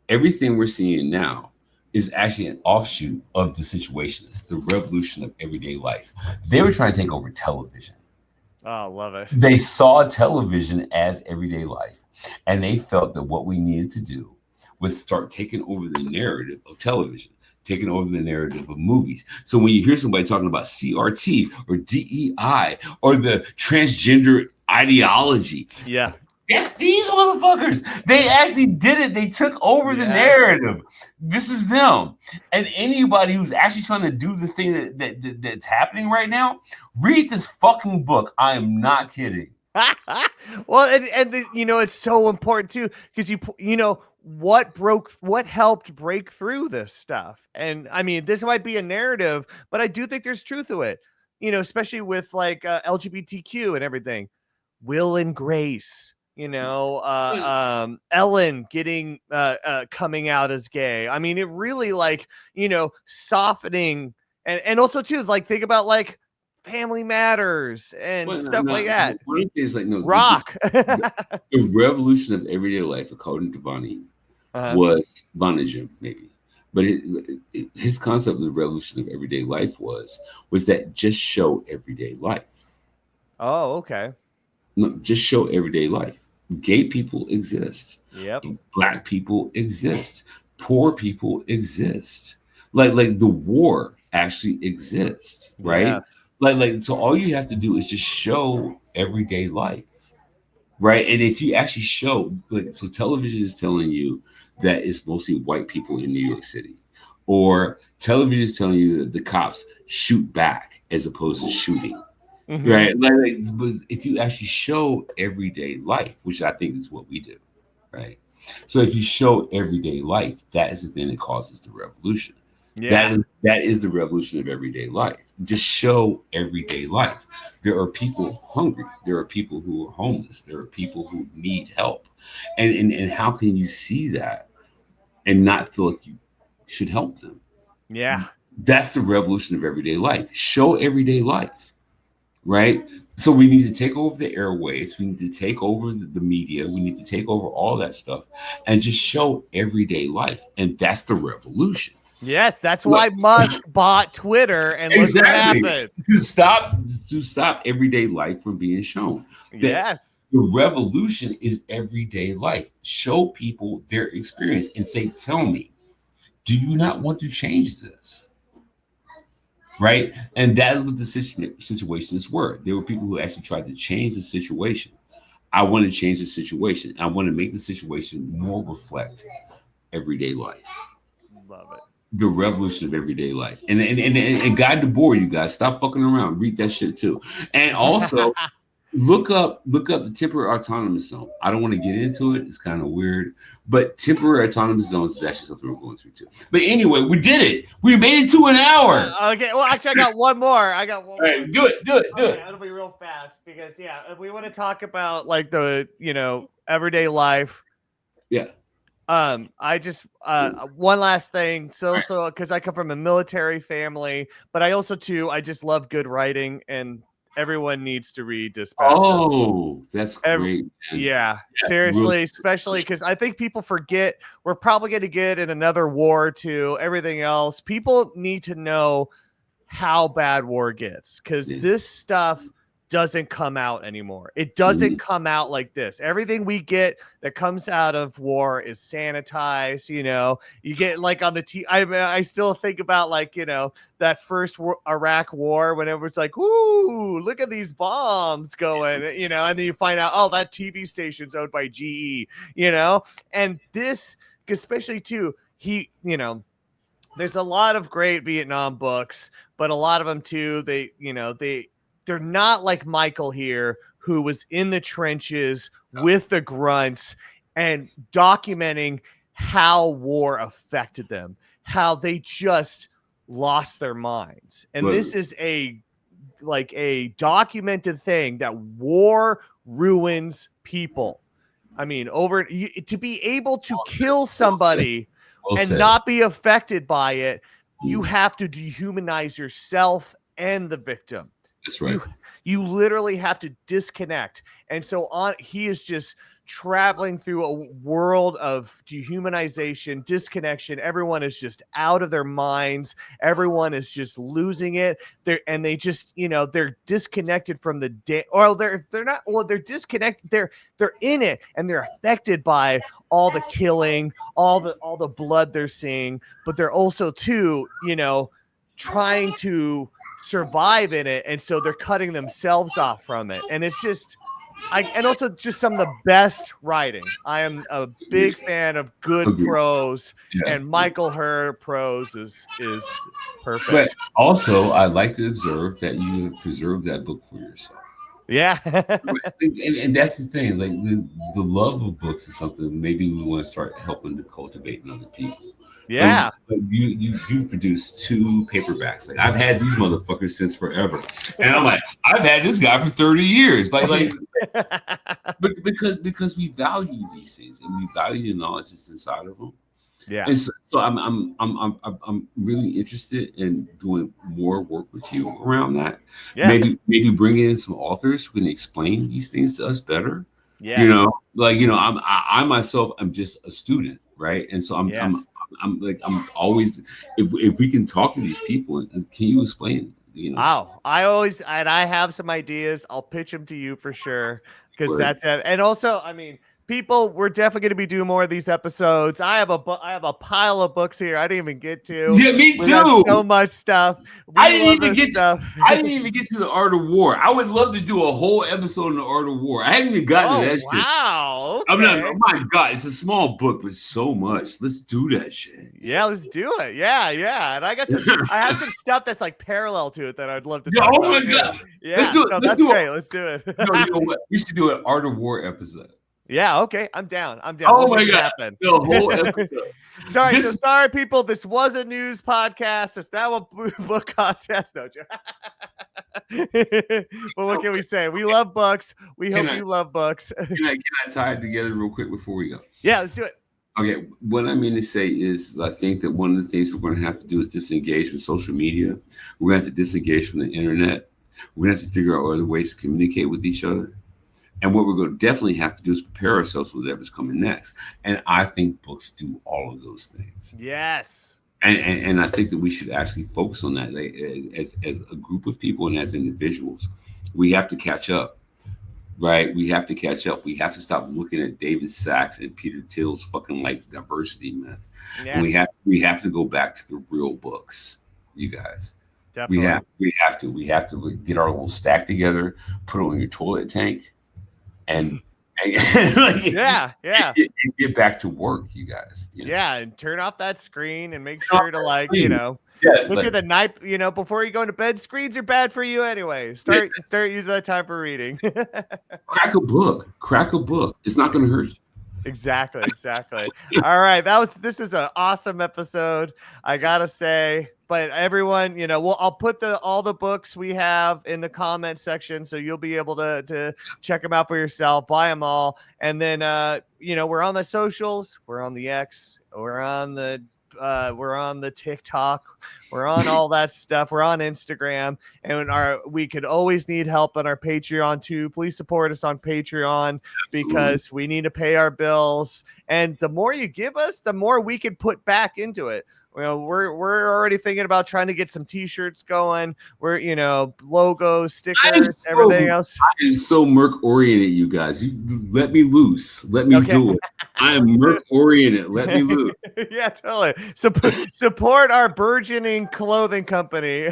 everything we're seeing now is actually an offshoot of the situationists, the revolution of everyday life. They were trying to take over television. Oh, love it. They saw television as everyday life, and they felt that what we needed to do was start taking over the narrative of television, taking over the narrative of movies. So when you hear somebody talking about CRT or DEI or the transgender ideology, yeah, that's these motherfuckers. They actually did it. They took over the narrative. This is them. And anybody who's actually trying to do the thing that's happening right now, read this fucking book. I am not kidding. Well, and you know, it's so important too, because you know what helped break through this stuff. And I mean, this might be a narrative, but I do think there's truth to it. You know, especially with like LGBTQ and everything. Will and Grace. You know, Ellen getting coming out as gay. I mean, it really like, you know, softening and also too, like think about like Family Matters and stuff like that. What I'm saying is like, no, Rock. The revolution of everyday life, according to Bonnie, was Vaneigem, maybe. But his concept of the revolution of everyday life was that just show everyday life. Oh, okay. No, just show everyday life. Gay people exist. Yep. Black people exist. Poor people exist. Like the war actually exists, right? Yeah. Like so all you have to do is just show everyday life. Right? And if you actually show, like, so television is telling you that it's mostly white people in New York City. Or television is telling you that the cops shoot back as opposed to shooting. Mm-hmm. Right. Like, if you actually show everyday life, which I think is what we do, right? So if you show everyday life, that is the thing that causes the revolution. Yeah. That is the revolution of everyday life. Just show everyday life. There are people hungry. There are people who are homeless. There are people who need help. And how can you see that and not feel like you should help them? Yeah. That's the revolution of everyday life. Show everyday life. Right? So we need to take over the airwaves. We need to take over the media. We need to take over all that stuff and just show everyday life. And that's the revolution. Yes, that's why Musk bought Twitter and exactly. Look what happened. To stop everyday life from being shown. Yes. The revolution is everyday life. Show people their experience and say, tell me, do you not want to change this? Right? And that is what the situationists were. There were people who actually tried to change the situation. I want to change the situation. I want to make the situation more reflect everyday life. Love it. The revolution of everyday life. And Guy Debord, you guys, stop fucking around. Read that shit too. And also, look up the temporary autonomous zone. I don't want to get into it. It's kind of weird, but temporary autonomous zones is actually something we're going through too. But anyway, we did it. We made it to an hour. Okay. Well, actually, I got one more. All right, do it. Okay, it'll be real fast because if we want to talk about like the everyday life. Yeah. I just one last thing. So because I come from a military family, but I also I just love good writing, and everyone needs to read Dispatch. Oh, that's great. Yeah, seriously, especially because I think people forget we're probably going to get in another war or two. Everything else, people need to know how bad war gets because this stuff doesn't come out anymore. It doesn't come out like this. Everything we get that comes out of war is sanitized. You get like on the I still think about like that first Iraq war when it was like, ooh, look at these bombs going, and then you find out, oh, that TV station's owned by GE, and this, especially too, there's a lot of great Vietnam books, but a lot of them too, they're not like Michael here, who was in the trenches with the grunts and documenting how war affected them, how they just lost their minds. And this is a documented thing that war ruins people. I mean, to be able to kill somebody and not be affected by it, you have to dehumanize yourself and the victim. That's right. You literally have to disconnect. And so he is just traveling through a world of dehumanization, disconnection. Everyone is just out of their minds. Everyone is just losing it. They just, they're disconnected from the day, or they're not, well, they're disconnected. They're in it and they're affected by all the killing, all the blood they're seeing, but they're also too, trying to survive in it, and so they're cutting themselves off from it, and it's just and also just some of the best writing. I am a big fan of good prose, and Michael Herr prose is perfect. But also, I'd like to observe that you have preserved that book for yourself. Yeah. and that's the thing, like the love of books is something maybe we want to start helping to cultivate in other people. Yeah. Like you've produced 2 paperbacks. Like I've had these motherfuckers since forever, and I'm like, I've had this guy for 30 years. Like, but because we value these things and we value the knowledge that's inside of them. Yeah. And so I'm really interested in doing more work with you around that. Yeah. Maybe bringing in some authors who can explain these things to us better. Yes. I myself, I'm just a student, right? And so I'm always, if we can talk to these people, can you explain? Wow, I have some ideas. I'll pitch them to you for sure, because that's it. And also, I mean, people, we're definitely going to be doing more of these episodes. I have a pile of books here I didn't even get to. Yeah, me too. So much stuff. I didn't even get to the Art of War. I would love to do a whole episode on the Art of War. I haven't even gotten to that shit. Wow. Okay. I'm not. Oh my god, it's a small book, but so much. Let's do that shit. Yeah, let's do it. Yeah. And I have some stuff that's like parallel to it that I'd love to talk about. Oh my god. Yeah. Let's do it. That's great. Let's do it. No, you know what? We should do an Art of War episode. Yeah, okay. I'm down. Oh my god. The whole episode. Sorry, people. This was a news podcast. It's now a book contest. No joke. Well, what can we say? We love books. We hope you love books. Can I tie it together real quick before we go? Yeah, let's do it. Okay, what I mean to say is I think that one of the things we're going to have to do is disengage from social media. We're going to have to disengage from the internet. We're going to have to figure out other ways to communicate with each other. And what we're going to definitely have to do is prepare ourselves for whatever's coming next. And I think books do all of those things. Yes. And I think that we should actually focus on that as a group of people and as individuals. We have to catch up, right? We have to catch up. We have to stop looking at David Sachs and Peter Thiel's fucking like diversity myth. Yeah. And we have to go back to the real books, you guys. Definitely. We have to get our little stack together, put it on your toilet tank. And get back to work, you guys. Yeah, and turn off that screen and make sure to Yes, Especially but the night, before you go into bed. Screens are bad for you anyway. Start using that time for reading. crack a book. Crack a book. It's not going to hurt you. Exactly. All right, this was an awesome episode, I gotta say. But everyone, I'll put all the books we have in the comment section, so you'll be able to check them out for yourself, buy them all, and then we're on the socials, we're on the X, we're on the TikTok, we're on all that stuff, we're on Instagram, and we could always need help on our Patreon too. Please support us on Patreon because we need to pay our bills, and the more you give us, the more we can put back into it. We're already thinking about trying to get some T-shirts going. We're logos, stickers, everything else. I am so Merc oriented, you guys. You let me loose. Let me do it. I am Merc oriented. Let me loose. Yeah, totally. Support our burgeoning clothing company.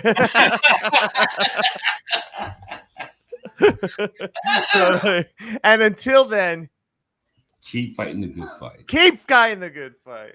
Totally. And until then, keep fighting the good fight. Keep fighting the good fight.